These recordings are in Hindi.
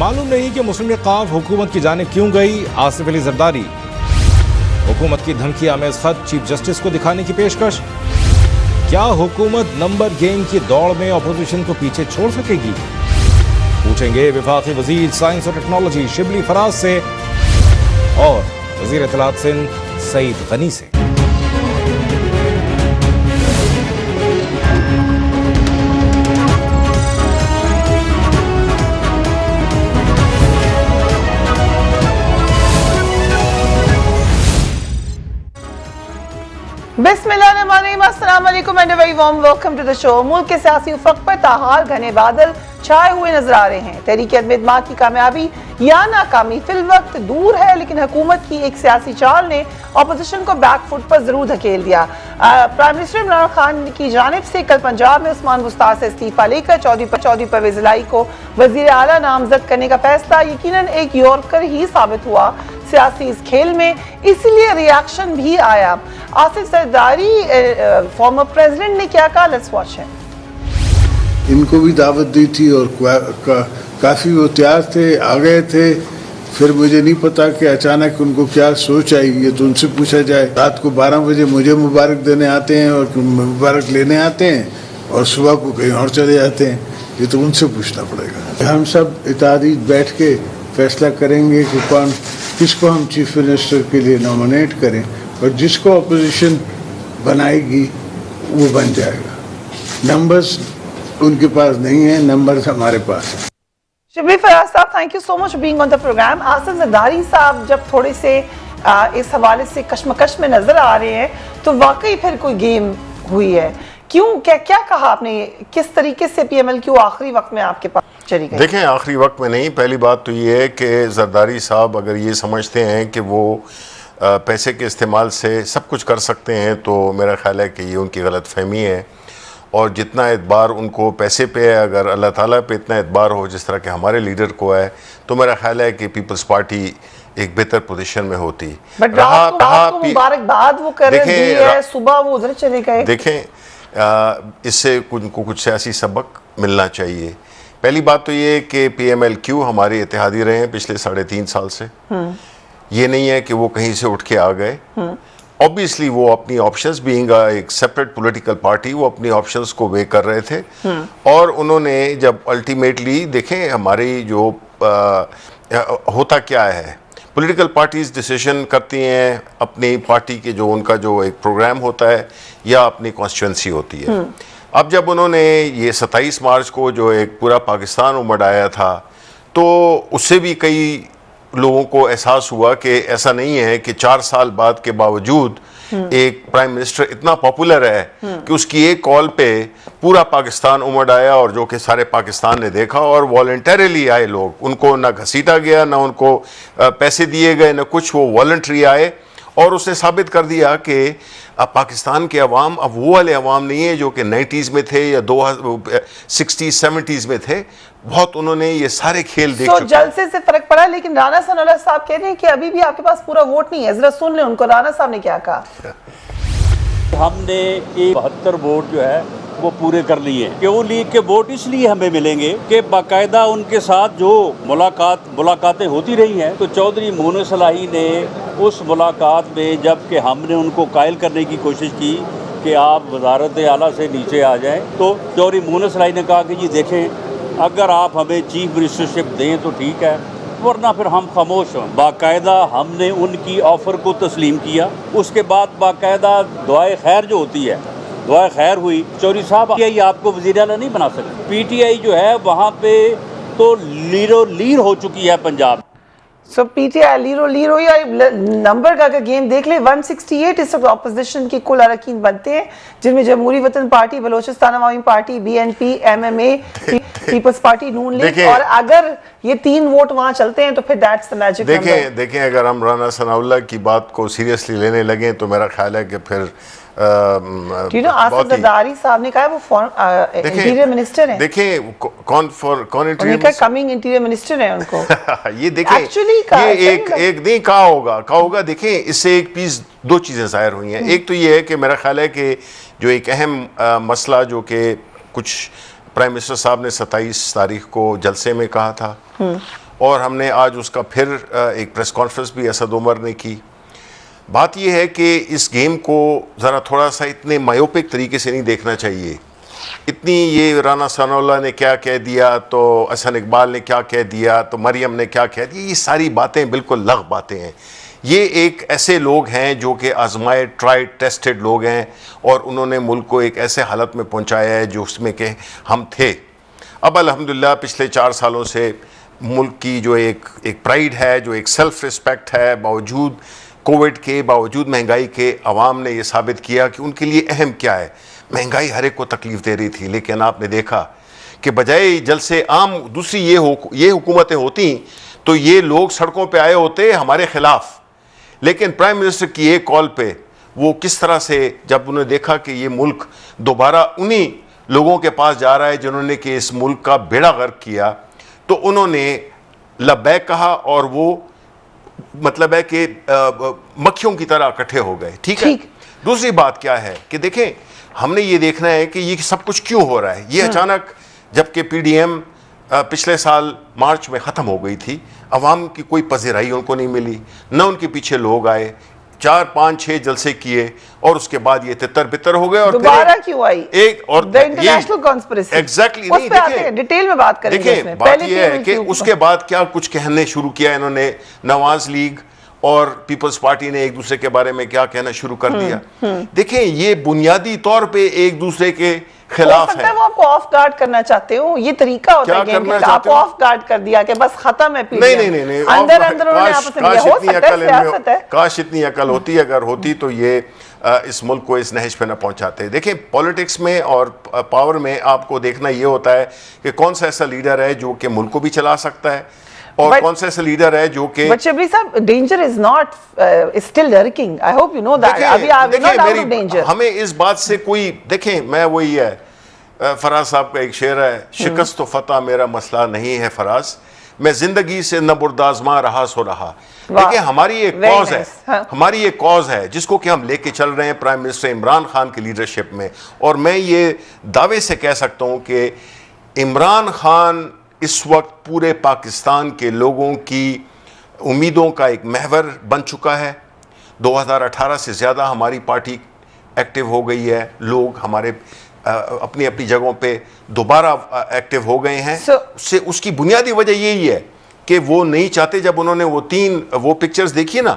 मालूम नहीं कि मुस्लिम लीग काफ हुकूमत की जानिब क्यों गई। आसिफ अली जरदारी, हुकूमत की धमकी आमेज खत चीफ जस्टिस को दिखाने की पेशकश। क्या हुकूमत नंबर गेम की दौड़ में अपोजिशन को पीछे छोड़ सकेगी? पूछेंगे वफाकी वजीर साइंस और टेक्नोलॉजी शिबली फराज से और वजीर इत्तलात सिंध सईद गनी से। बिस्मिल्लाहिर्रहमानिर्रहीम, अस्सलाम वालेकुम and very warm welcome to the show. मुल्क के सियासी उफक पर ताहाल घने बादल छाए हुए नजर आ रहे हैं। तहरीक अदम की कामयाबी या नाकामी फिल वक्त दूर है, लेकिन हुकूमत की एक सियासी चाल ने अपोजिशन को बैक फुट पर जरूर धकेल दिया। प्राइम मिनिस्टर इमरान खान की जानिब से कल पंजाब में उस्मान बुस्तार से इस्तीफा लेकर चौधरी परवेज इलाही को वजीर आला नामजद करने का फैसला यकीनन एक यॉर्कर ही साबित हुआ सियासी इस खेल में, इसलिए रिएक्शन भी आया। आसिफ जरदारी फॉर्मर प्रेसिडेंट ने क्या कहा, लेट्स वॉच हिम। इनको भी दावत दी थी और काफ़ी वो तैयार थे, आ गए थे। फिर मुझे नहीं पता कि अचानक उनको क्या सोच आई, ये तो उनसे पूछा जाए। रात को 12 बजे मुझे मुबारक देने आते हैं और मुबारक लेने आते हैं और सुबह को कहीं और चले जाते हैं, ये तो उनसे पूछना पड़ेगा। हम सब इत्तेहादी बैठ के फैसला करेंगे कि किसको हम चीफ मिनिस्टर के लिए नॉमिनेट करें और जिसको अपोजिशन बनाएगी वो बन जाएगा। नंबर्स उनके पास नहीं है, नंबर्स हमारे पास है। शिबली फराज साहब, thank you so much being on the programme. Asif Zardari साहब जब थोड़े से इस हवाले से कश्मकश में नजर आ रहे हैं तो वाकई फिर कोई गेम हुई है। क्यों, क्या कहा आपने, किस तरीके से पीएमएल क्यों आखिरी वक्त में आपके पास चली गई? देखें, आखिरी वक्त में नहीं, पहली बात तो ये है कि जरदारी साहब अगर ये समझते हैं कि वो पैसे के इस्तेमाल से सब कुछ कर सकते हैं तो मेरा ख्याल है कि ये उनकी गलत फहमी है। और जितना एतबार उनको पैसे पे है, अगर अल्लाह ताला पे इतना एतबार हो जिस तरह के हमारे लीडर को है, तो मेरा ख्याल है कि पीपल्स पार्टी एक बेहतर पोजीशन में होती। मुबारकबाद वो कर रहे हैं, सुबह वो उधर चले गए। देखें, इससे उनको कुछ सियासी सबक मिलना चाहिए। पहली बात तो ये कि PMLQ हमारे इत्तेहादी रहे हैं पिछले 3.5 साल से। ये नहीं है कि वो कहीं से उठ के आ गए। ऑब्वियसली वो अपनी ऑप्शंस, बीइंग एक सेपरेट पॉलिटिकल पार्टी, वो अपनी ऑप्शंस को वे कर रहे थे। और उन्होंने जब अल्टीमेटली देखें, हमारी जो होता क्या है, पॉलिटिकल पार्टीज डिसीजन करती हैं अपनी पार्टी के, जो उनका जो एक प्रोग्राम होता है या अपनी कॉन्स्टिट्यूंसी होती है। अब जब उन्होंने ये 27 मार्च को जो एक पूरा पाकिस्तान उमड़ आया था, तो उससे भी कई लोगों को एहसास हुआ कि ऐसा नहीं है कि 4 साल बाद के बावजूद एक प्राइम मिनिस्टर इतना पॉपुलर है कि उसकी एक कॉल पे पूरा पाकिस्तान उमड़ आया, और जो कि सारे पाकिस्तान ने देखा। और वॉलंटरीली आए लोग, उनको ना घसीटा गया, ना उनको पैसे दिए गए, ना कुछ, वो वॉलंटरी आए। और उसने साबित कर दिया कि पाकिस्तान के अवाम अब वो वाले अवाम नहीं है जो कि 90s में थे या 60s 70s में थे। बहुत उन्होंने ये सारे खेल देख चुके। जलसे से फर्क पड़ा, लेकिन राना सनाउल्लाह साहब कह रहे हैं कि अभी भी आपके पास पूरा वोट नहीं है। जरा सुन लें उनको, राना साहब ने क्या कहा। हमने 72 वोट जो है वो पूरे कर लिए। क्यों लीग के वोट इसलिए हमें मिलेंगे कि बाकायदा उनके साथ जो मुलाकातें होती रही हैं, तो चौधरी मोहन इलाही ने उस मुलाकात में जबकि हमने उनको कायल करने की कोशिश की कि आप वजारत आला से नीचे आ जाएं, तो चौधरी मोहन इलाही ने कहा कि जी देखें, अगर आप हमें चीफ मिनिस्टरशिप दें तो ठीक है, वरना फिर हम खामोश हों। बाकायदा हमने उनकी ऑफ़र को तस्लीम किया। उसके बाद बाकायदा दुआए खैर जो होती है, दुआ खैर हुई। चौधरी साहब PTI आपको वज़ीर आला नहीं बना सकते। PTI जो है वहाँ पे तो लीर हो चुकी है पंजाब। सो PTI लीरो या नंबर का अगर गेम देख ले, 168 इस वक्त अपोजिशन के कुल अरकान बनते हैं, जिनमें Jamhoori Watan party, Balochistan Awami party, BNP, MMA, people's party, Noon league. और अगर ये 3 वोट वहां चलते हैं तो फिर दैट्स द मैजिक नंबर। देखें, अगर हम राना सनाउल्लाह की बात को सीरियसली लेने लगे तो मेरा ख्याल है कि फिर आसिफ जरदारी साहब ने कहा वो इंटीरियर मिनिस्टर हैं। देखें, कौन कमिंग इंटीरियर मिनिस्टर है उनको। ये देखें, ये एक नहीं कहा होगा। देखें, इससे एक पीस 2 चीजें जाहिर हुई हैं। एक तो ये है कि मेरा ख्याल है कि जो एक अहम मसला जो कि कुछ प्राइम मिनिस्टर साहब ने 27 तारीख को जलसे में कहा था, और हमने आज उसका फिर एक प्रेस कॉन्फ्रेंस भी असद उमर ने की। बात यह है कि इस गेम को ज़रा थोड़ा सा इतने मायोपिक तरीके से नहीं देखना चाहिए। इतनी ये राना सनाउल्लाह ने क्या कह दिया, तो अहसन इकबाल ने क्या कह दिया, तो मरियम ने क्या कह दिया, ये सारी बातें बिल्कुल लग़ बातें हैं। ये एक ऐसे लोग हैं जो कि आजमाए ट्राइड टेस्टेड लोग हैं और उन्होंने मुल्क को एक ऐसे हालत में पहुंचाया है जो उसमें के हम थे। अब अल्हम्दुलिल्लाह पिछले 4 सालों से मुल्क की जो एक प्राइड है, जो एक सेल्फ रिस्पेक्ट है, बावजूद कोविड के, बावजूद महंगाई के, अवाम ने ये साबित किया कि उनके लिए अहम क्या है। महंगाई हर एक को तकलीफ़ दे रही थी, लेकिन आपने देखा कि बजाय जलसे आम दूसरी ये हुकूमतें होती तो ये लोग सड़कों पे आए होते हमारे ख़िलाफ़। लेकिन प्राइम मिनिस्टर की एक कॉल पे वो किस तरह से, जब उन्होंने देखा कि ये मुल्क दोबारा उन्हीं लोगों के पास जा रहा है जिन्होंने कि इस मुल्क का बेड़ा गर्क किया, तो उन्होंने लब्बैक कहा और वो मतलब है कि मक्खियों की तरह इकट्ठे हो गए। ठीक है। दूसरी बात क्या है कि देखें, हमने ये देखना है कि ये सब कुछ क्यों हो रहा है। ये अचानक, जबकि पीडीएम पिछले साल मार्च में ख़त्म हो गई थी, अवाम की कोई पज़िराई उनको नहीं मिली, न उनके पीछे लोग आए, 4, 5, 6 जलसे किए और उसके बाद ये तितर बितर हो गए। और दोबारा क्यों आई एक और इंटरनेशनल कॉन्स्पिरेसी? एग्जैक्टली नहीं, देखिए डिटेल में बात करेंगे। देखिए बात ये है कि उसके बाद क्या कुछ कहने शुरू किया इन्होंने। नवाज लीग और पीपल्स पार्टी ने एक दूसरे के बारे में क्या कहना शुरू कर दिया। देखिए ये बुनियादी तौर पे एक दूसरे के खिलाफ है। वो आपको ऑफ गार्ड करना चाहते हो, ये तरीका होता है कि आपको ऑफ गार्ड कर दिया कि बस खत्म है। नहीं, अंदर उन्होंने आपस में हो सकता है। काश इतनी अकल होती, अगर होती तो ये इस मुल्क को इस नहज पे न पहुंचाते। देखिए पॉलिटिक्स में और पावर में आपको देखना ये होता है कि कौन सा ऐसा लीडर है जो कि मुल्क को भी चला सकता है और कौन सा ऐसा लीडर है जो कि शबरी साहब, danger is not still lurking. I hope you know that. अभी आप नॉट आउट ऑफ डेंजर। हमें इस बात से कोई, देखें मैं वही है, फराज साहब का एक शेर है, शिकस्त तो फतह मेरा मसला नहीं है फराज, मैं जिंदगी से न बुर्दाजमा रहा सो रहा। देखिए हमारी एक कॉज है, हमारी एक कॉज है जिसको कि हम लेके चल रहे हैं प्राइम मिनिस्टर इमरान खान की लीडरशिप में। और मैं ये दावे से कह सकता हूँ कि इमरान खान इस वक्त पूरे पाकिस्तान के लोगों की उम्मीदों का एक महवर बन चुका है। 2018 से ज़्यादा हमारी पार्टी एक्टिव हो गई है, लोग हमारे अपनी अपनी जगहों पे दोबारा एक्टिव हो गए हैं। उससे उसकी बुनियादी वजह यही है कि वो नहीं चाहते, जब उन्होंने वो पिक्चर्स देखी ना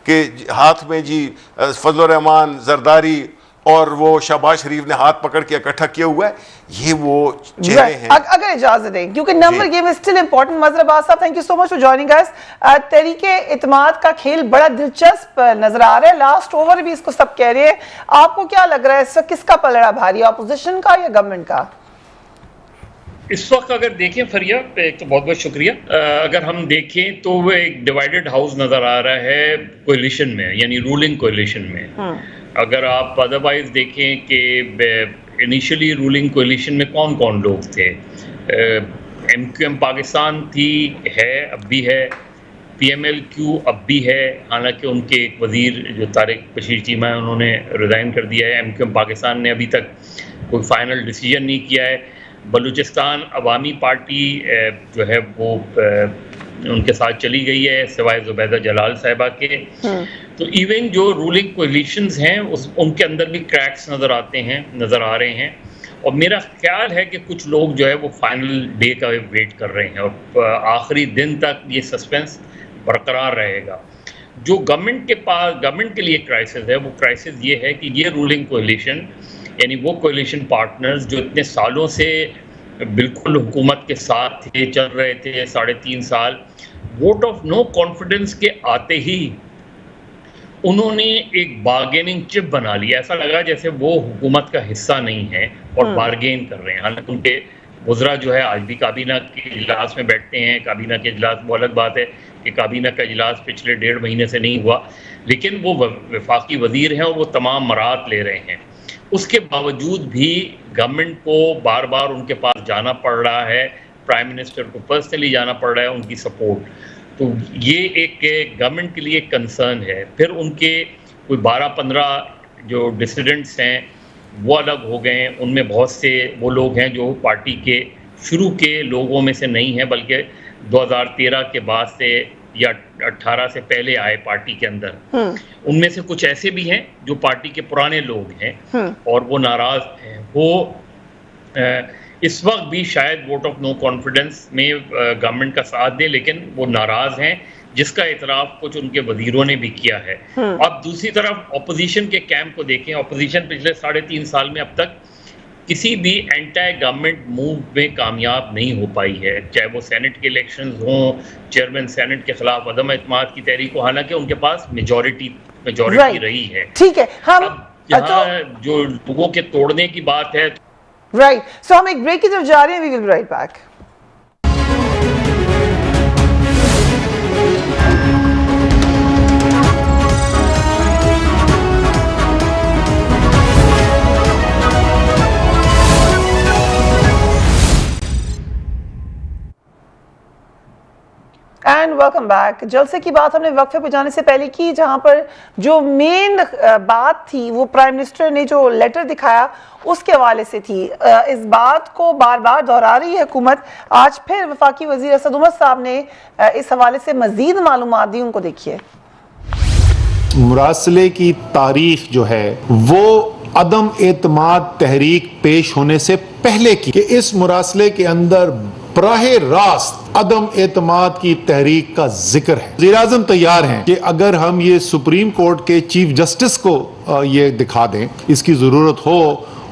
कि हाथ में जी फजल रहमान, जरदारी और वो शहबाज शरीफ ने हाथ पकड़ के इकट्ठा किया हुआ है, ये वो चेहरे हैं। अगर इजाजत दें, क्योंकि number game is still important. Mazhar Abbas साहब, thank you so much for joining us. तहरीके इत्तेमाद का खेल बड़ा दिलचस्प नजर आ रहा है, लास्ट ओवर भी इसको सब कह रहे हैं। आपको क्या लग रहा है इस वक्त किसका पलड़ा भारी है, अपोजिशन का या गवर्नमेंट का? इस वक्त अगर देखें फरिया, एक तो बहुत बहुत शुक्रिया। अगर हम देखें तो वो एक डिवाइडेड हाउस नजर आ रहा है कोalition में, यानी रूलिंग कोalition में। अगर आप अदरवाइज देखें कि इनिशियली रूलिंग कोalition में कौन कौन लोग थे, MQM पाकिस्तान थी, है, अब भी है, PMLQ अब भी है, हालांकि उनके एक वज़ीर जो तारिक बशीर चीमा है उन्होंने रिज़ाइन कर दिया है। MQM पाकिस्तान ने अभी तक कोई फाइनल डिसीजन नहीं किया है। बलूचिस्तान अवामी पार्टी जो है वो उनके साथ चली गई है, सिवाय ज़ुबैदा जलाल साहिबा के। तो इवन जो रूलिंग कोलिशंस हैं उनके अंदर भी क्रैक्स नज़र आ रहे हैं। और मेरा ख्याल है कि कुछ लोग जो है वो फाइनल डे का वेट कर रहे हैं और आखिरी दिन तक ये सस्पेंस बरकरार रहेगा। जो गवर्नमेंट के लिए क्राइसिस है, वो क्राइसिस ये है कि ये रूलिंग कोलिशन, यानी वो कोलिशन पार्टनर्स जो इतने सालों से बिल्कुल हुकूमत के साथ थे, चल रहे थे 3.5 साल, वोट ऑफ नो कॉन्फिडेंस के आते ही उन्होंने एक बार्गेनिंग चिप बना लिया। ऐसा लगा जैसे वो हुकूमत का हिस्सा नहीं है और बार्गेन कर रहे हैं। हालांकि उनके वज़रा जो है आज भी काबीना के इजलास में बैठते हैं। काबीना के इजलास, वो अलग बात है कि काबीना का इजलास पिछले 1.5 महीने से नहीं हुआ, लेकिन वो वफाकी वज़ीर हैं और वो तमाम मराहत ले रहे हैं। उसके बावजूद भी गवर्नमेंट को बार बार उनके पास जाना पड़ रहा है, प्राइम मिनिस्टर को पर्सनली जाना पड़ रहा है उनकी सपोर्ट। तो ये एक गवर्नमेंट के लिए कंसर्न है। फिर उनके कोई 12-15 जो डिसिडेंट्स हैं वो अलग हो गए हैं। उनमें बहुत से वो लोग हैं जो पार्टी के शुरू के लोगों में से नहीं हैं, बल्कि 2013 के बाद से या 18 से पहले आए पार्टी के अंदर, उनमें से कुछ ऐसे भी हैं जो पार्टी के पुराने लोग हैं और वो नाराज हैं। वो इस वक्त भी शायद वोट ऑफ नो कॉन्फिडेंस में गवर्नमेंट का साथ दें, लेकिन वो नाराज हैं, जिसका इतराफ कुछ उनके वजीरों ने भी किया है। अब दूसरी तरफ अपोजिशन के कैंप को देखें। अपोजिशन पिछले 3.5 साल में अब तक किसी भी एंटी गवर्नमेंट मूव में कामयाब नहीं हो पाई है, चाहे वो सेनेट के इलेक्शंस हों, चेयरमैन सेनेट के खिलाफ अदम एतमाद की तहरीक हो, हालांकि उनके पास मेजॉरिटी रही है। ठीक है, हम यहाँ जो लोगों के तोड़ने की बात है, राइट, सो हम एक ब्रेक की तरफ जा रहे हैं। We will be right back. And welcome back. जलसे की बात हमने वक्फे पे जाने से पहले की, जहां पर जो मेन बात थी वो प्राइम मिनिस्टर ने जो लेटर दिखाया उसके हवाले से थी। इस बात को बार बार दोहरा रही है हुकूमत। आज फिर वफाकी वजीर असद उमर साहब ने इस हवाले से मजीद मालूमात दी, उनको देखिए। मुरासले की तारीख जो है वो अदम एतमाद तहरीक पेश होने से पहले की, कि इस मुरासले के अंदर बराहे रास्त अदम एतमाद की तहरीक का जिक्र है। वज़ीर आज़म तैयार हैं कि अगर हम ये सुप्रीम कोर्ट के चीफ जस्टिस को ये दिखा दें, इसकी ज़रूरत हो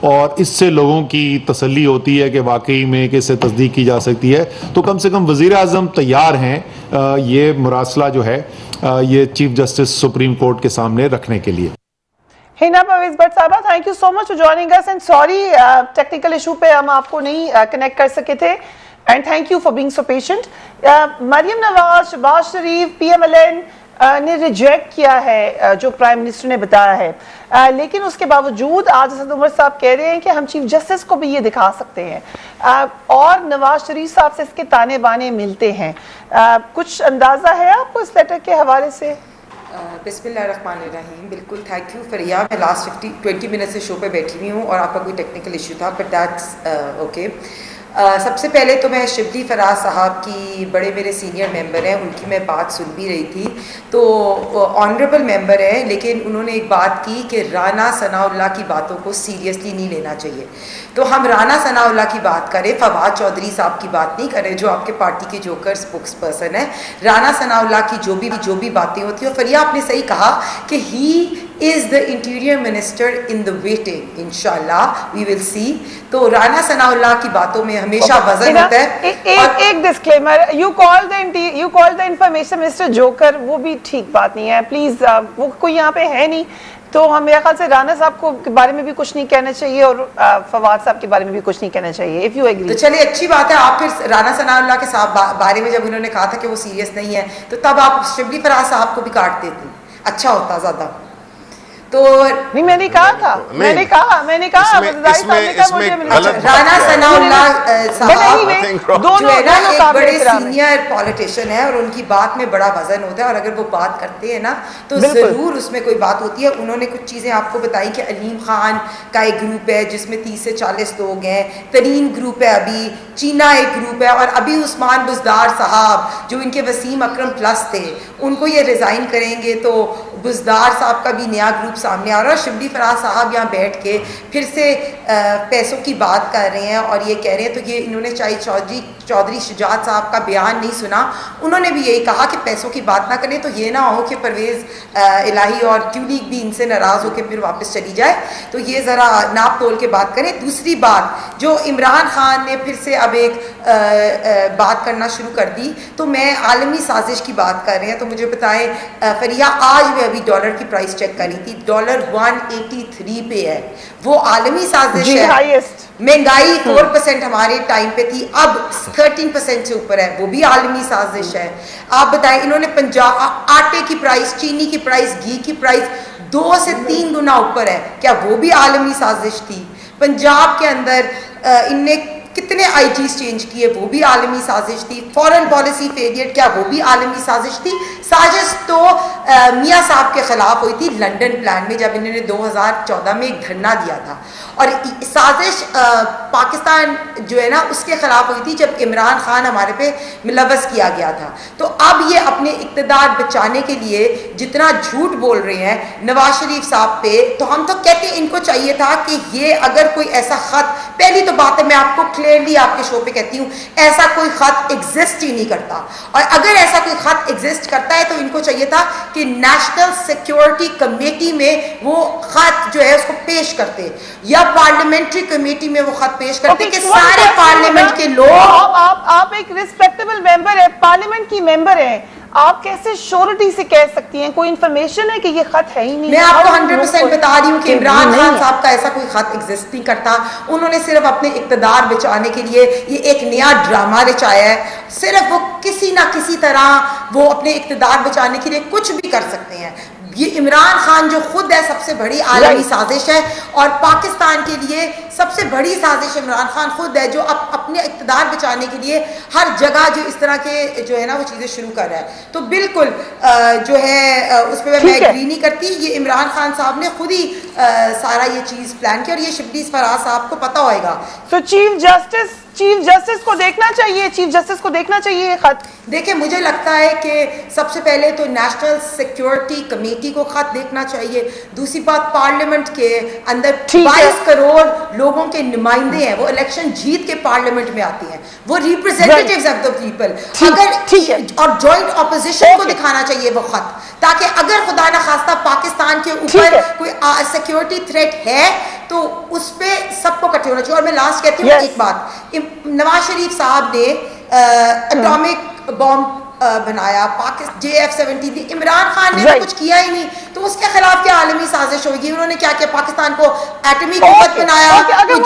और इससे लोगों की तसल्ली होती है कि वाकई में कि इससे तस्दीक की जा सकती है, तो कम से कम वज़ीर आज़म तैयार हैं ये मुरासला जो है ये चीफ जस्टिस सुप्रीम कोर्ट के सामने रखने के लिए। हिना परवेज भट्ट साहबा, thank you so much for joining us and sorry technical issue पे हम आपको नहीं कनेक्ट कर सके थे, and thank you for being so patient. Maryam Nawaz, Shahbaz Sharif, PMLN ने रिजेक्ट किया है जो प्राइम मिनिस्टर ने बताया है, लेकिन उसके बावजूद आज असद उमर साहब कह रहे हैं कि हम चीफ जस्टिस को भी ये दिखा सकते हैं और नवाज शरीफ साहब से इसके ताने बाने मिलते हैं। कुछ अंदाजा है आपको इस लेटर के हवाले से? बिस्मिल्लाहिर्रहमानिर्रहीम। बिल्कुल, थैंक यू फरिया। मैं लास्ट 20 मिनट से शो पे बैठी हुई हूँ और आपका कोई टेक्निकल इशू था, बट दैट्स ओके। सबसे पहले तो मैं शिबली फराज साहब की, बड़े मेरे सीनियर मेंबर हैं, उनकी मैं बात सुन भी रही थी। तो ऑनरेबल मेंबर है, लेकिन उन्होंने एक बात की कि राना सनाउल्लाह की बातों को सीरियसली नहीं लेना चाहिए। तो हम राना सनाउल्लाह की बात करें, फवाद चौधरी साहब की बात नहीं करें जो आपके पार्टी के जोकर स्पोक्स पर्सन है। राना सनाउल्लाह की जो भी बातें होती हैं, और फरिया आपने सही कहा कि ही is the interior minister in the waiting, इंशाल्लाह we will see। तो राना सनाउल्लाह की बातों में हमेशा वजन होता है। एक disclaimer, you call the information minister joker, वो भी ठीक बात नहीं है प्लीज। वो कोई यहाँ पे है नहीं, तो हम मेरे ख्याल से राना साहब को के बारे में भी कुछ नहीं कहना चाहिए और फवाद साहब के बारे में भी कुछ नहीं कहना चाहिए, इफ यू एग्री। तो चलिए, अच्छी बात है। आप फिर राना सनाउल्लाह के साहब बारे में जब उन्होंने कहा था कि वो सीरियस नहीं है, तो तब आप शिबली फराज साहब को भी काट देते, अच्छा होता ज्यादा। तो नहीं, मैंने कहा था, मैंने कहा राना सनाउल्लाह साहब जो है ना एक बड़े सीनियर पॉलिटिशियन है और उनकी बात में बड़ा वजन होता है, और अगर वो बात करते हैं ना तो जरूर उसमें कोई बात होती है। उन्होंने कुछ चीजें आपको बताई कि अलीम खान का एक ग्रुप है जिसमें 30 से 40 लोग हैं, तरीन ग्रुप है, अभी चीना एक ग्रुप है, और अभी उस्मान बुजदार साहब जो इनके वसीम अकरम प्लस थे, उनको ये रिजाइन करेंगे तो बुजदार साहब का भी नया ग्रुप सामने आ रहा है। शिबली फराज साहब यहाँ बैठ के फिर से पैसों की बात कर रहे हैं और ये कह रहे हैं, तो ये इन्होंने चाहे चौधरी शुजात साहब का बयान नहीं सुना, उन्होंने भी यही कहा कि पैसों की बात ना करें, तो ये ना हो कि परवेज़ इलाही और क्यू लीग भी इनसे नाराज़ होकर फिर वापस चली जाए। तो ये ज़रा नाप तोल के बात करें। दूसरी बात, जो इमरान खान ने फिर से अब एक बात करना शुरू कर दी, तो मैं आलमी साजिश की बात कर रहे हैं, तो मुझे बताएं फरिया, आज मैं अभी डॉलर की प्राइस चेक करी थी, डॉलर 183 पे है, वो आलमी साजिश है। महंगाई 4% हमारे टाइम पे थी, अब 13% से ऊपर है, वो भी आलमी साजिश है। आप बताएं, इन्होंने पंजाब आटे की प्राइस, चीनी की प्राइस, घी की प्राइस 2 से 3 गुना ऊपर है, क्या वो भी आलमी साजिश थी? पंजाब के अंदर इनने कितने आईजीज चेंज किए, वो भी आलमी साजिश थी। फॉरेन पॉलिसी फेलियर, क्या वो भी आलमी साजिश थी? साजिश तो मियाँ साहब के खिलाफ हुई थी लंदन प्लान में, जब इन्होंने 2014 में एक धरना दिया था। और साजिश पाकिस्तान जो है ना उसके खिलाफ हुई थी जब इमरान खान हमारे पे मुलव्वस किया गया था। तो अब ये अपने इक़्तिदार बचाने के लिए जितना झूठ बोल रहे हैं नवाज शरीफ साहब पे, तो हम तो कहते हैं इनको चाहिए था कि ये अगर कोई ऐसा खत, पहली तो बात है मैं आपको क्लियरली आपके शो पे कहती हूँ, ऐसा कोई खत एग्जिस्ट ही नहीं करता। और अगर ऐसा कोई खत एग्जिस्ट करता है तो इनको चाहिए था कि नेशनल सिक्योरिटी कमेटी में वो खत जो है उसको पेश करते, या पार्लियामेंट्री कमेटी में वो खत पेश करते कि सारे पार्लियामेंट के लोग। आप एक रिस्पेक्टेबल मेंबर है, पार्लियामेंट की मेंबर है, आप कैसे श्योरिटी से कह सकती हैं कोई इंफॉर्मेशन है कि ये खत है ही नहीं? मैं आपको 100% बता रही हूँ कि इमरान खान साहब का ऐसा कोई खत एग्जिस्ट नहीं करता। उन्होंने सिर्फ अपने इक़्तिदार बचाने के लिए ये एक नया ड्रामा रचाया है। सिर्फ वो किसी ना किसी तरह वो अपने इक़्तिदार बचाने के लिए कुछ भी कर सकते हैं। ये इमरान खान जो खुद है सबसे बड़ी आलमी साजिश है, और पाकिस्तान के लिए सबसे बड़ी साजिश इमरान खान खुद है, जो अपने इक़्तिदार बचाने के लिए हर जगह जो इस तरह के जो है ना वो चीज़ें शुरू कर रहा है। तो बिल्कुल जो है उस पर मैं एग्री नहीं करती। ये इमरान खान साहब ने खुद ही सारा ये चीज़ प्लान किया, और ये शब्बीर फराज साहब को पता होएगा। तो चीफ जस्टिस को देखना चाहिए, चीफ जस्टिस को देखना चाहिए ये खत। देखिए मुझे लगता है कि सबसे पहले तो नेशनल सिक्योरिटी कमेटी को खत देखना चाहिए। दूसरी बात, पार्लियामेंट के अंदर 22 करोड़ लोगों के नुमाइंदे हैं, वो इलेक्शन जीत के पार्लियामेंट में आते हैं, वो रिप्रेजेंटेटिव्स ऑफ द पीपल। अगर और जॉइंट ऑपोजिशन को दिखाना चाहिए वो खत, ताकि अगर खुदा न खास्ता पाकिस्तान के ऊपर कोई सिक्योरिटी थ्रेट है तो उस पर सबको इकट्ठे होना चाहिए। और मैं लास्ट कहती हूँ एक बात, नवाज शरीफ साहब ने एटॉमिक बॉम्ब बनाया, पाकिस्तान JF-17, इमरान खान ने तो कुछ किया ही नहीं, तो उसके खिलाफ क्या आलमी साजिश होगी? उन्होंने क्या किया? पाकिस्तान को एटमी कुव्वत बनाया।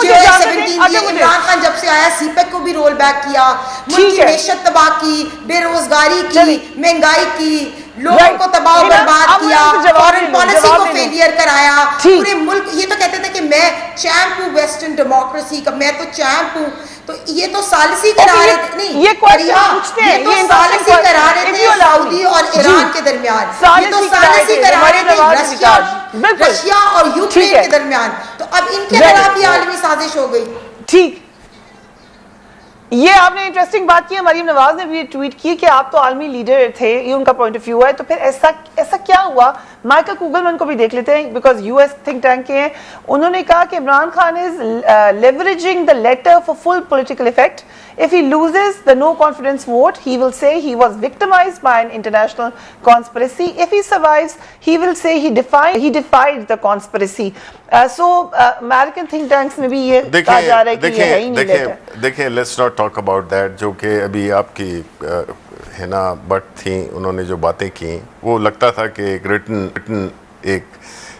JF-17 इमरान खान जब से आया सीपेक को भी रोल बैक किया, मुल्क की मैशत तबाह की, बेरोजगारी की, महंगाई की, लोगों को तबाह बर्बाद किया, फॉरेन पॉलिसी को फेलियर कराया पूरे मुल्क। ये तो कहते थे कि मैं चैंप हूँ वेस्टर्न डेमोक्रेसी का, मैं तो चैंप हूँ। तो ये तो सालिसी करा रहे थे, नहीं ये पूछते हैं, ये तो सालिसी करा रहे थे सऊदी और ईरान के दरमियान, ये तो सालिसी करा रहे थे रशिया और यूक्रेन के दरमियान। तो अब इनके खिलाफ भी आलमी साजिश हो गई। ठीक, ये आपने इंटरेस्टिंग बात की। मरीम नवाज ने भी ट्वीट की कि आप तो आलमी लीडर थे, ये उनका पॉइंट ऑफ व्यू है। तो फिर ऐसा क्या हुआ? माइकल कुगलमैन को भी देख लेते हैं, बिकॉज यूएस थिंक टैंक के हैं। उन्होंने कहा कि Imran Khan is leveraging the letter for full political effect. If he loses the no confidence vote, he will say he was victimized by an international conspiracy. If he survives, he will say he defied the conspiracy. So American think tanks में भी ये कहा जा रहा है कि ये है ही नहीं लेटर। देखिए, let's not talk about that। जो कि अभी आपकी हिना भट्ट थी, उन्होंने जो बातें की, वो लगता था कि एक रिटन एक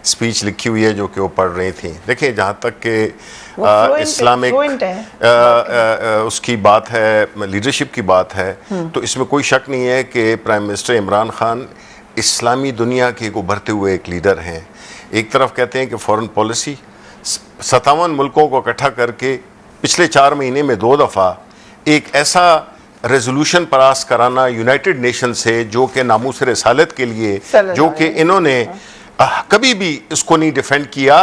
स्पीच लिखी हुई है जो कि वो पढ़ रही थी। देखिए, जहाँ तक कि इस्लामिक उसकी बात है, लीडरशिप की बात है, तो इसमें कोई शक नहीं है कि प्राइम मिनिस्टर इमरान खान इस्लामी दुनिया के एक उभरते हुए एक लीडर हैं। एक तरफ कहते हैं कि फॉरेन पॉलिसी 57 मुल्कों को इकट्ठा करके पिछले 4 महीने में 2 दफ़ा एक ऐसा रेजोल्यूशन पास कराना यूनाइटेड नेशन से, जो कि नामूस रिसालत के लिए, जो कि इन्होंने कभी भी इसको नहीं डिफेंड किया,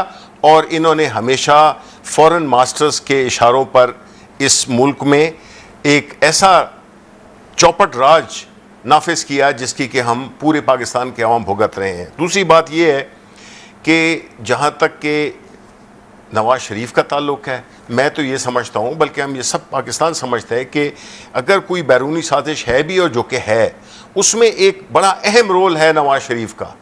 और इन्होंने हमेशा फॉरेन मास्टर्स के इशारों पर इस मुल्क में एक ऐसा चौपट राज नाफिज किया जिसकी कि हम पूरे पाकिस्तान के अवाम भुगत रहे हैं। दूसरी बात यह है कि जहाँ तक कि नवाज शरीफ का ताल्लुक है, मैं तो ये समझता हूँ, बल्कि हम ये सब पाकिस्तान समझते हैं कि अगर कोई बैरूनी साजिश है भी, और जो कि है, उसमें एक बड़ा अहम रोल है नवाज शरीफ का।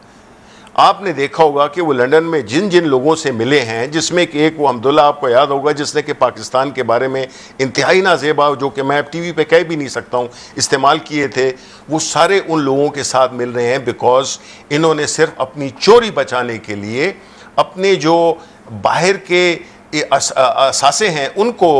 आपने देखा होगा कि वो लंदन में जिन जिन लोगों से मिले हैं, जिसमें कि एक वो अब्दुल्ला, आपको याद होगा, जिसने कि पाकिस्तान के बारे में इंतहाई नाजेबा, जो कि मैं अब टीवी पे कह भी नहीं सकता हूँ, इस्तेमाल किए थे, वो सारे उन लोगों के साथ मिल रहे हैं बिकॉज इन्होंने सिर्फ अपनी चोरी बचाने के लिए, अपने जो बाहर के असासे हैं उनको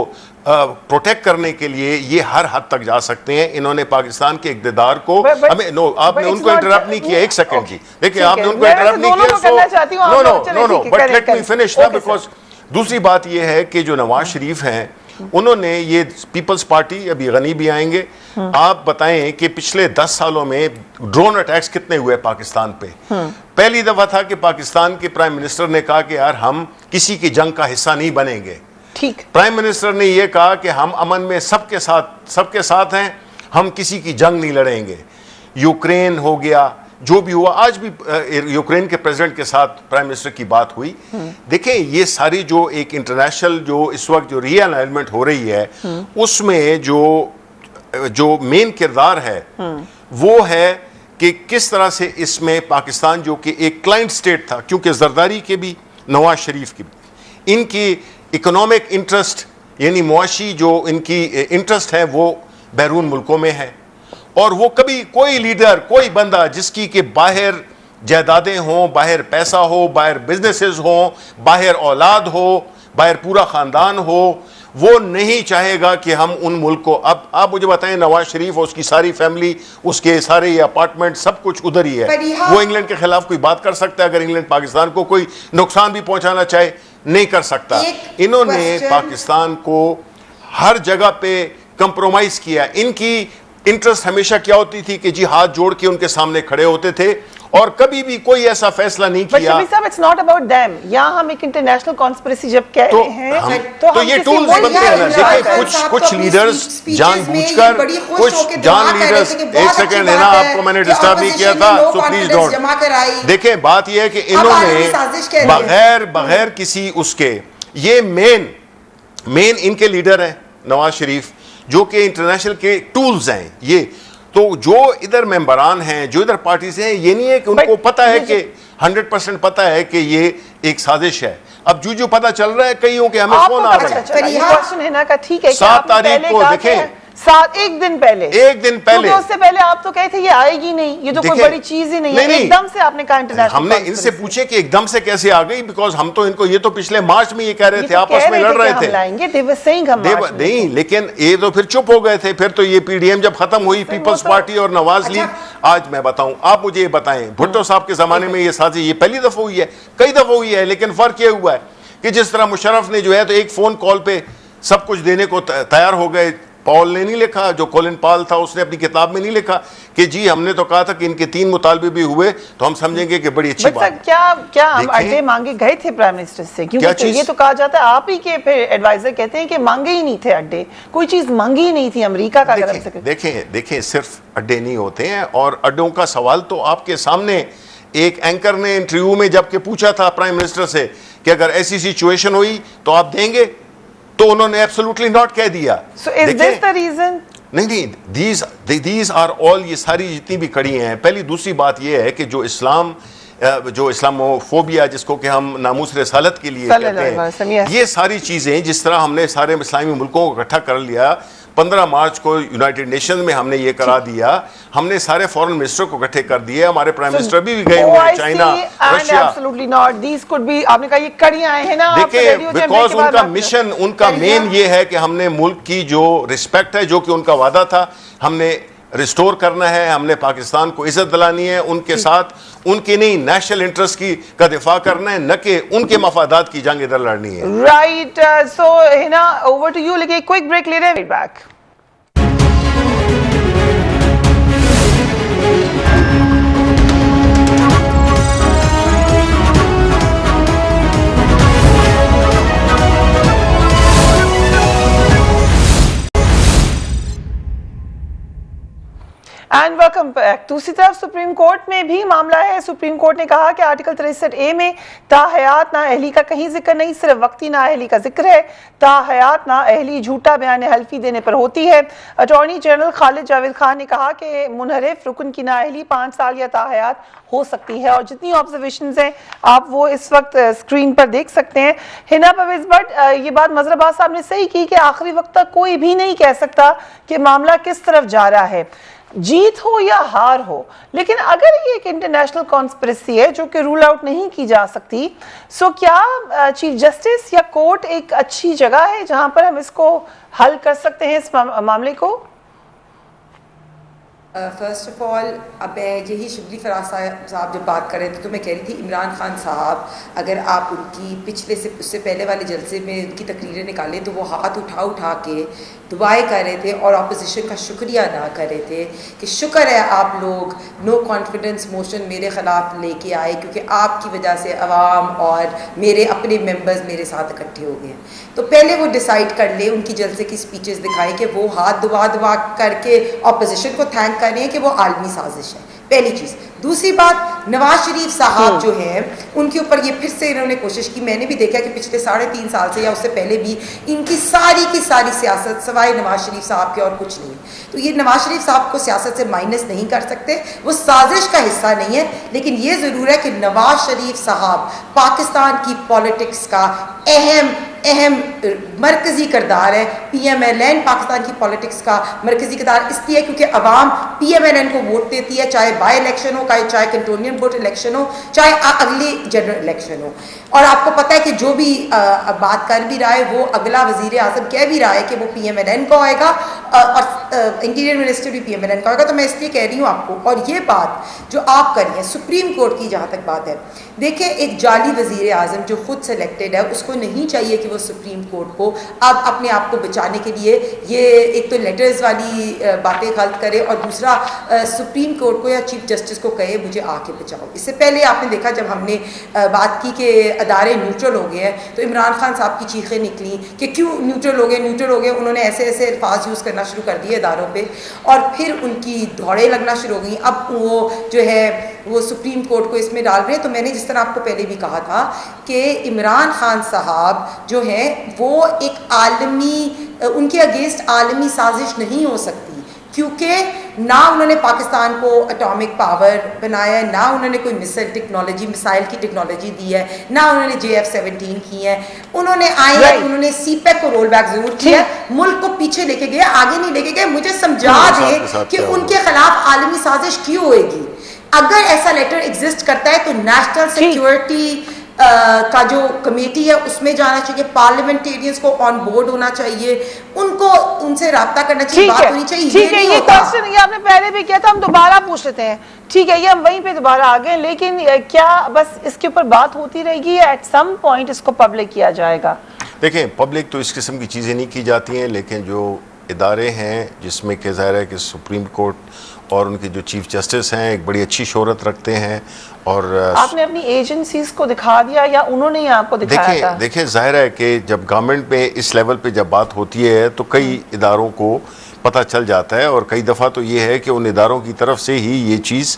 प्रोटेक्ट करने के लिए ये हर हद तक जा सकते हैं। इन्होंने पाकिस्तान के इक़्तिदार को हमें आपने उनको इंटरप्ट नहीं किया। एक सेकंड जी, देखिए, आपने उनको इंटरप्ट नहीं किया, no but let me finish ना, बिकॉज दूसरी बात ये है कि जो नवाज शरीफ हैं उन्होंने ये पीपल्स पार्टी, अभी गनी भी आएंगे, आप बताएं कि पिछले 10 सालों में ड्रोन अटैक्स कितने हुए पाकिस्तान पे। पहली दफा था कि पाकिस्तान के प्राइम मिनिस्टर ने कहा कि यार हम किसी की जंग का हिस्सा नहीं बनेंगे। ठीक, प्राइम मिनिस्टर ने यह कहा कि हम अमन में सबके साथ हैं, हम किसी की जंग नहीं लड़ेंगे। यूक्रेन हो गया, जो भी हुआ, आज भी यूक्रेन के प्रेसिडेंट के साथ प्राइम मिनिस्टर की बात हुई। देखें, ये सारी जो एक इंटरनेशनल जो इस वक्त जो रीअलाइनमेंट हो रही है, उसमें जो मेन किरदार है वो है कि किस तरह से इसमें पाकिस्तान, जो कि एक क्लाइंट स्टेट था, क्योंकि जरदारी के भी, नवाज शरीफ की भी, इनकी इकोनॉमिक इंटरेस्ट यानी मुआशी जो इनकी इंटरेस्ट है वो बैरून मुल्कों में है। और वो कभी कोई लीडर, कोई बंदा जिसकी के बाहर जायदादें हों, बाहर पैसा हो, बाहर बिजनेसेस हों, बाहर औलाद हो, बाहर पूरा ख़ानदान हो, वो नहीं चाहेगा कि हम उन मुल्क को, अब आप मुझे बताएं, नवाज शरीफ और उसकी सारी फैमिली, उसके सारे ये अपार्टमेंट, सब कुछ उधर ही है। वो इंग्लैंड के खिलाफ कोई बात कर सकता है? अगर इंग्लैंड पाकिस्तान को कोई नुकसान भी पहुंचाना चाहे, नहीं कर सकता। इन्होंने पाकिस्तान को हर जगह पे कंप्रोमाइज किया। इनकी इंटरेस्ट हमेशा क्या होती थी कि जी हाथ जोड़ के उनके सामने खड़े होते थे और कभी भी कोई ऐसा फैसला नहीं किया। It's not about them. यहाँ हम एक इंटरनेशनल कॉन्स्पिरेसी जब कह रहे हैं तो ये टूल्स बनते हैं ना। देखिए, कुछ लीडर्स जानबूझकर, कुछ जान लीडर्स, एक सेकंड है ना, आपको मैंने डिस्टर्ब नहीं किया था, सो प्लीज डोंट। देखिए, बात ये है कि इन्होंने बगैर किसी उसके, ये मेन इनके लीडर हैं नवाज शरीफ, जो कि इंटरनेशनल के टूल्स हैं ये। तो जो इधर मेंबरान हैं, जो इधर पार्टीज हैं, ये नहीं है कि उनको पता है कि 100% पता है कि ये एक साजिश है। अब जो पता चल रहा है, कईयों के हमें फोन आ रहे हैं। 7 तारीख को देखें, एक दिन पहले उससे पहले आप तो कहते थे ये आएगी नहीं, ये तो कोई बड़ी चीज ही नहीं है। एकदम से आपने कहा इंटरनेशनल। हमने इनसे पूछे कि एकदम से कैसे आ गई, बिकॉज हम तो इनको, ये तो पिछले मार्च में ये कह रहे थे, आपस में लड़ रहे थे। नहीं, लेकिन ये तो फिर चुप हो गए थे। फिर तो ये पीडीएम जब खत्म हुई, पीपल्स पार्टी और नवाज लीग, आज मैं बताऊं, आप मुझे ये बताएं, भुट्टो साहब के जमाने में ये साजिश, ये पहली दफा हुई है, कई दफा हुई है, लेकिन फर्क ये हुआ है कि जिस तरह मुशर्रफ ने जो है तो एक फोन कॉल पे सब कुछ देने को तैयार हो गए। पॉल ने नहीं लिखा, जो कोलिन पॉल था उसने अपनी किताब में नहीं लिखा कि जी हमने तो कहा था कि इनके 3 मुतालबे भी हुए तो हम समझेंगे कि बड़ी अच्छी बात। क्या हम अड्डे मांगे गए थे प्राइम मिनिस्टर से? क्योंकि ये तो कहा जाता है, आप ही के फिर एडवाइजर कहते हैं कि मांगे ही नहीं थे अड्डे, कोई चीज मांगी ही नहीं थी अमेरिका का। देखें, सिर्फ अड्डे नहीं होते हैं, और अड्डों का सवाल तो आपके सामने एक एंकर ने इंटरव्यू में जबकि पूछा था प्राइम मिनिस्टर से कि अगर ऐसी सिचुएशन हुई तो आप देंगे, तो उन्होंने एब्सोल्युटली नॉट कह दिया। So is this the reason? नहीं, these are all, ये सारी जितनी भी कड़ी हैं। पहली दूसरी बात ये है कि जो इस्लामोफोबिया, जिसको कि हम नामूस रसालत के लिए कहते हैं, ये सारी चीजें, जिस तरह हमने सारे इस्लामी मुल्कों को इकट्ठा कर लिया, 15 मार्च को यूनाइटेड नेशन में हमने ये करा दिया, हमने सारे फॉरेन मिनिस्टर को इकट्ठे कर दिए, हमारे प्राइम मिनिस्टर भी गए हुए हैं China, Russia. Absolutely not, this could be, आपने कहा ये कड़ियां हैं ना। देखिए, बिकॉज उनका मिशन, उनका मेन ये है कि हमने मुल्क की जो रिस्पेक्ट है, जो कि उनका वादा था, हमने रिस्टोर करना है, हमने पाकिस्तान को इज्जत दिलानी है, उनके साथ उनके नहीं नेशनल इंटरेस्ट की का दिफा करना है, न कि उनके मफादात की जंग इधर लड़नी है। Right, so Hina, over to you. लेकिन क्विक ब्रेक ले रहे हैं, बैक। And welcome back. दूसरी तरफ सुप्रीम कोर्ट में भी मामला है। सुप्रीम कोर्ट ने कहा कि आर्टिकल 63A में ताहयात नाअहली का कहीं जिक्र नहीं, सिर्फ वक्ती नाअहली का जिक्र है। ताहयात नाअहली झूठा बयान हल्फी देने पर होती है। अटॉर्नी जनरल खालिद जावेद खान ने कहा कि मुनहरिफ रुकन की नाअहली 5 साल या ताहयात हो सकती है। और जितनी ऑब्जर्वेशंस हैं आप वो इस वक्त स्क्रीन पर देख सकते हैं। हिना परवेज भट्ट, ये बात मजहर अब्बास साहब ने सही की कि आखिरी वक्त तक कोई भी नहीं कह सकता कि मामला किस तरफ जा रहा है, जीत हो या हार हो। लेकिन अगर ये एक इंटरनेशनल कॉन्स्पिरेसी है जो कि रूल आउट नहीं की जा सकती, सो क्या चीफ जस्टिस या कोर्ट एक अच्छी जगह है जहां पर हम इसको हल कर सकते हैं, इस मामले को? फर्स्ट ऑफ ऑल अब मैं यही शिबली फराज साहब जब बात कर रहे थे तो मैं कह रही थी इमरान खान साहब अगर आप उनकी पिछले से उससे पहले वाले जलसे में उनकी तकरीरें निकालें तो वो हाथ उठा के दुआएं कर रहे थे और अपोजिशन का शुक्रिया अदा कर रहे थे कि शुक्र है आप लोग नो कॉन्फिडेंस मोशन मेरे ख़िलाफ़ लेके आए क्योंकि आपकी वजह से अवाम और मेरे अपने मेंबर्स मेरे साथ इकट्ठे हो गए। तो पहले वो डिसाइड कर ले, उनकी जलसे की स्पीचेस दिखाएं कि वो हाथ दुआ करके अपोजिशन को थैंक कर रहे हैं कि वो आलमी साजिश है, पहली चीज़। दूसरी बात, नवाज शरीफ साहब जो हैं उनके ऊपर ये फिर से इन्होंने कोशिश की, मैंने भी देखा कि पिछले 3.5 साल से या उससे पहले भी इनकी सारी की सारी सियासत सवाए नवाज शरीफ साहब के और कुछ नहीं। तो ये नवाज शरीफ साहब को सियासत से माइनस नहीं कर सकते, वो साजिश का हिस्सा नहीं है, लेकिन ये ज़रूर है कि नवाज शरीफ साहब पाकिस्तान की पॉलिटिक्स का अहम मरकजी किरदार है। PMLN पाकिस्तान की पॉलिटिक्स का मरकजी किरदार इसलिए क्योंकि अवाम PMLN को वोट देती है, चाहे बाई इलेक्शन हो, चाहे कंटोनियन बोर्ड इलेक्शन हो, चाहे अगली जनरल इलेक्शन हो। और आपको पता है कि जो भी बात कर भी रहा है वो अगला वजीर आज़म कह भी रहा है कि वो PMLN का होएगा और इंटीरियर मिनिस्टर भी PMLN का होएगा। तो मैं इसलिए कह रही हूँ आपको, और ये बात जो आप कर रही हैं सुप्रीम कोर्ट की जहाँ तक बात है, देखिए एक जाली वजीर आज़म जो खुद सेलेक्टेड है उसको नहीं चाहिए कि वो सुप्रीम कोर्ट को अब अपने आप को बचाने के लिए ये एक तो लेटर्स वाली बातें गलत करे और दूसरा सुप्रीम कोर्ट को या चीफ जस्टिस को कहे मुझे आके बचाओ। इससे पहले आपने देखा जब हमने बात की कि अदारे न्यूट्रल हो गए हैं तो इमरान खान साहब की चीखें निकली कि क्यों न्यूट्रल हो गए। उन्होंने ऐसे अल्फाज यूज़ करना शुरू कर दिए अदारों पे और फिर उनकी दौड़ें लगना शुरू हो गई। अब वो जो है वो सुप्रीम कोर्ट को इसमें डाल रहे हैं। तो मैंने जिस तरह आपको पहले भी कहा था कि इमरान खान साहब जो है वो एक उनके अगेंस्ट आलमी साजिश नहीं हो सकती क्योंकि ना उन्होंने पाकिस्तान को एटॉमिक पावर बनाया है, ना उन्होंने कोई मिसाइल की टेक्नोलॉजी दी है, ना उन्होंने JF-17 की है। उन्होंने उन्होंने CPEC को रोल बैक जरूर किया है, मुल्क को पीछे लेके गए, आगे नहीं लेके गए। मुझे समझा दे कि उनके खिलाफ आलमी साजिश क्यों होएगी। अगर ऐसा लेटर एग्जिस्ट करता है तो नेशनल सिक्योरिटी का जो कमेटी है उसमें जाना चाहिए, पार्लियामेंटेरियंस को ऑन बोर्ड होना चाहिए, उनको उनसे राब्ता करना चाहिए, बात होनी चाहिए। ठीक है, ये क्वेश्चन ये आपने पहले भी किया था, हम दोबारा पूछ लेते हैं। ठीक है, ये हम वहीं पे दोबारा आ गए, लेकिन क्या बस इसके ऊपर बात होती रहेगी या एट सम पॉइंट इसको पब्लिक किया जाएगा? देखें, पब्लिक तो इस किस्म की चीज़ें नहीं की जाती हैं, लेकिन जो इदारे हैं जिसमें कि ज़ाहिर है कि सुप्रीम कोर्ट और उनके जो चीफ जस्टिस हैं एक बड़ी अच्छी शोहरत रखते हैं। और आपने अपनी एजेंसीज को दिखा दिया या उन्होंने ही आपको दिखाया था? देखिए ज़ाहिर है कि जब गवर्नमेंट में इस लेवल पे जब बात होती है तो कई इदारों को पता चल जाता है और कई दफ़ा तो ये है कि उन इदारों की तरफ से ही ये चीज़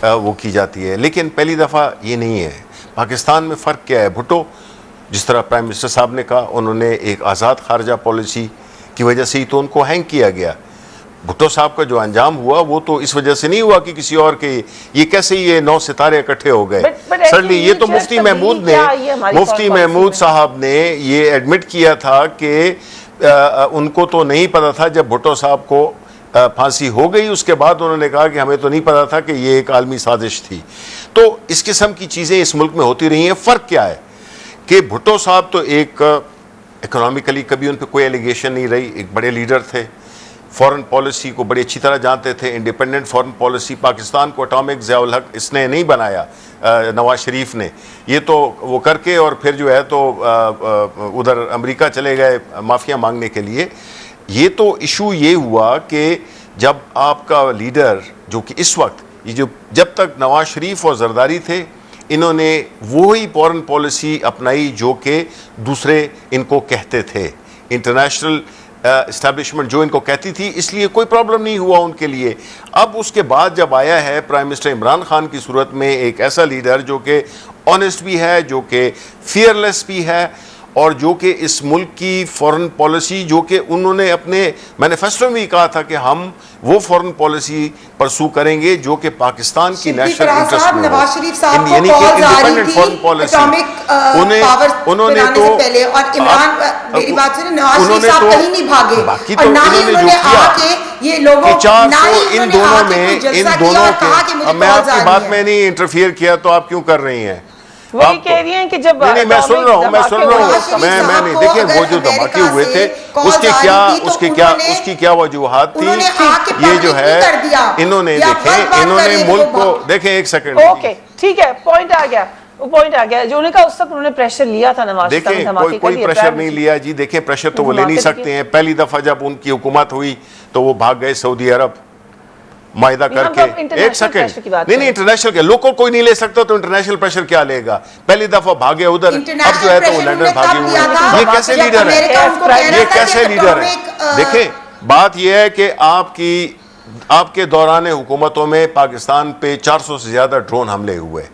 वो की जाती है। लेकिन पहली दफ़ा ये नहीं है। पाकिस्तान में फ़र्क क्या है? भुट्टो जिस तरह प्राइम मिनिस्टर साहब ने कहा, उन्होंने एक आज़ाद खारजा पॉलिसी की वजह से ही तो उनको हैंग किया गया। भुट्टो साहब का जो अंजाम हुआ वो तो इस वजह से नहीं हुआ कि किसी और के ये कैसे ये 9 सितारे इकट्ठे हो गए। सरली ये तो मुफ्ती महमूद साहब ने ये एडमिट किया था कि उनको तो नहीं पता था। जब भुट्टो साहब को फांसी हो गई उसके बाद उन्होंने कहा कि हमें तो नहीं पता था कि ये एक आलमी साजिश थी। तो इस किस्म की चीज़ें इस मुल्क में होती रही हैं। फ़र्क क्या है कि भुट्टो साहब तो एक इकोनॉमिकली कभी उन पर कोई एलिगेशन नहीं रही, एक बड़े लीडर थे, फॉरेन पॉलिसी को बड़ी अच्छी तरह जानते थे, इंडिपेंडेंट फॉरेन पॉलिसी। पाकिस्तान को एटॉमिक ज़ियाउल हक इसने नहीं बनाया, नवाज शरीफ ने, ये तो वो करके और फिर जो है तो उधर अमेरिका चले गए माफिया मांगने के लिए। ये तो इशू ये हुआ कि जब आपका लीडर जो कि इस वक्त ये जो जब तक नवाज शरीफ और जरदारी थे इन्होंने वही फॉरेन पॉलिसी अपनाई जो कि दूसरे इनको कहते थे, इंटरनेशनल इस्टेब्लिशमेंट जो इनको कहती थी, इसलिए कोई प्रॉब्लम नहीं हुआ उनके लिए। अब उसके बाद जब आया है प्राइम मिनिस्टर इमरान खान की सूरत में एक ऐसा लीडर जो कि ऑनेस्ट भी है, जो कि फियरलेस भी है और जो कि इस मुल्क की फॉरेन पॉलिसी जो कि उन्होंने अपने मैनिफेस्टो में कहा था कि हम वो फॉरेन पॉलिसी परसू करेंगे जो कि पाकिस्तान की नेशनल इंटरेस्ट में नवाज शरीफ साहब को यानी कि इंडिपेंडेंट फॉरेन पॉलिसी उन्होंने तो पहले और इमरान मेरी बात सुनिए, नवाज शरीफ साहब कहीं नहीं भागे बाकी और तो ना ही इन्होंने जो किया ये लोगों ना ही इन दोनों में इन दोनों के, मैं आपकी बात में नहीं इंटरफियर किया तो आप क्यों कर रही हैं? वही कह रही हैं कि जब नहीं मैं सुन रहा हूँ मैं नहीं, देखिए वो जो धमाके हुए थे उसकी क्या वजूहात थी, ये जो है इन्होंने देखे, इन्होंने मुल्क को देखे, एक सेकंड, ओके ठीक है, पॉइंट आ गया, वो पॉइंट आ गया जो उन्होंने कहा उस तक उन्होंने प्रेशर लिया था नवाज शरीफ देखिए कोई प्रेशर नहीं लिया जी। देखिए प्रेशर तो वो ले नहीं सकते हैं। पहली दफा जब उनकी हुकूमत हुई तो वो भाग गए सऊदी अरब मायदा करके। एक सेकंड, नहीं इंटरनेशनल के लोगों कोई नहीं ले सकता तो इंटरनेशनल प्रेशर क्या लेगा? पहली दफा भागे उधर, अब जो है तो वो लंदन भागे हुए। ये कैसे लीडर है? ये कैसे लीडर है? देखिए बात यह है कि आपके दौरान हुकूमतों में पाकिस्तान पे 400 से ज्यादा ड्रोन हमले हुए।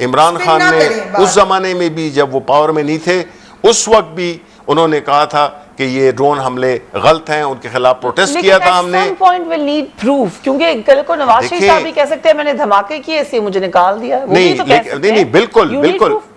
इमरान खान ने उस जमाने में भी जब वो पावर में नहीं थे उस वक्त भी उन्होंने कहा था कि ये ड्रोन हमले गलत हैं, उनके खिलाफ प्रोटेस्ट किया था हमने। पॉइंट विल नीड प्रूफ, क्योंकि कल को नवाज शरीफ साहब भी कह सकते हैं मैंने धमाके किए इसलिए मुझे निकाल दिया। नहीं बिल्कुल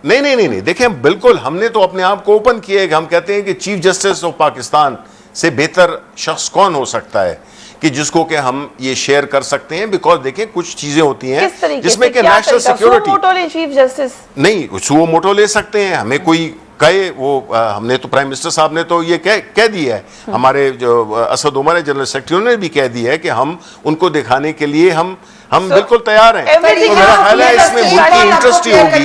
नहीं देखिए बिल्कुल हमने तो अपने आप को ओपन किया है। हम कहते हैं कि चीफ जस्टिस ऑफ पाकिस्तान से बेहतर शख्स कौन हो सकता है कि जिसको कि हम ये शेयर कर सकते हैं। बिकॉज देखिए कुछ चीजें होती हैं जिसमें कि नेशनल सिक्योरिटी चीफ जस्टिस नहीं वो मोटो ले सकते हैं। हमें कोई कहे वो हमने तो प्राइम मिनिस्टर साहब ने तो ये कह दिया है, हमारे जो असद उमर है जनरल सेक्रेटरी ने भी कह दिया है कि हम उनको दिखाने के लिए हम बिल्कुल तैयार हैं। तो मेरा ख्याल है इसमें मुल्क की इंटरेस्ट ही होगी,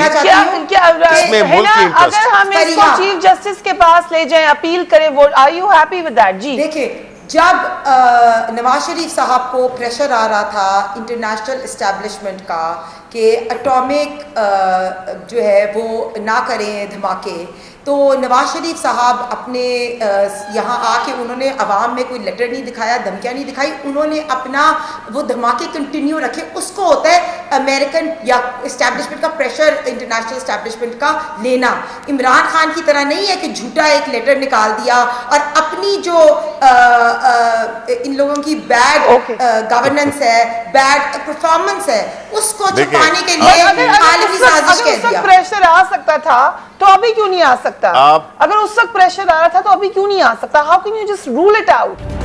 इसमें मुल्क की इंटरेस्ट। अगर हम इसको चीफ जस्टिस के पास ले जाएं, अपील करें, वो are you happy with that? जी देखिए जब नवाज शरीफ साहब को प्रेशर आ रहा था इंटरनेशनल एस्टेब्लिशमेंट का कि एटॉमिक जो है वो ना करें धमाके, तो नवाज शरीफ साहब अपने यहाँ आके उन्होंने अवाम में कोई लेटर नहीं दिखाया, धमकियाँ नहीं दिखाई, उन्होंने अपना वो धमाके कंटिन्यू रखे। उसको होता है अमेरिकन या इस्टेब्लिशमेंट का प्रेशर, इंटरनेशनल इस्टेब्लिशमेंट का लेना। इमरान खान की तरह नहीं है कि झूठा एक लेटर निकाल दिया और अपनी जो इन लोगों की बैड गवर्नेंस है, बैड परफॉर्मेंस है, उसको छुपाने के लिए आलमी साजिश कह दिया। प्रेशर आ सकता था तो अभी क्यों नहीं आ सकता? अगर उस वक्त प्रेशर आ रहा था तो अभी क्यों नहीं आ सकता? How can you just rule it out?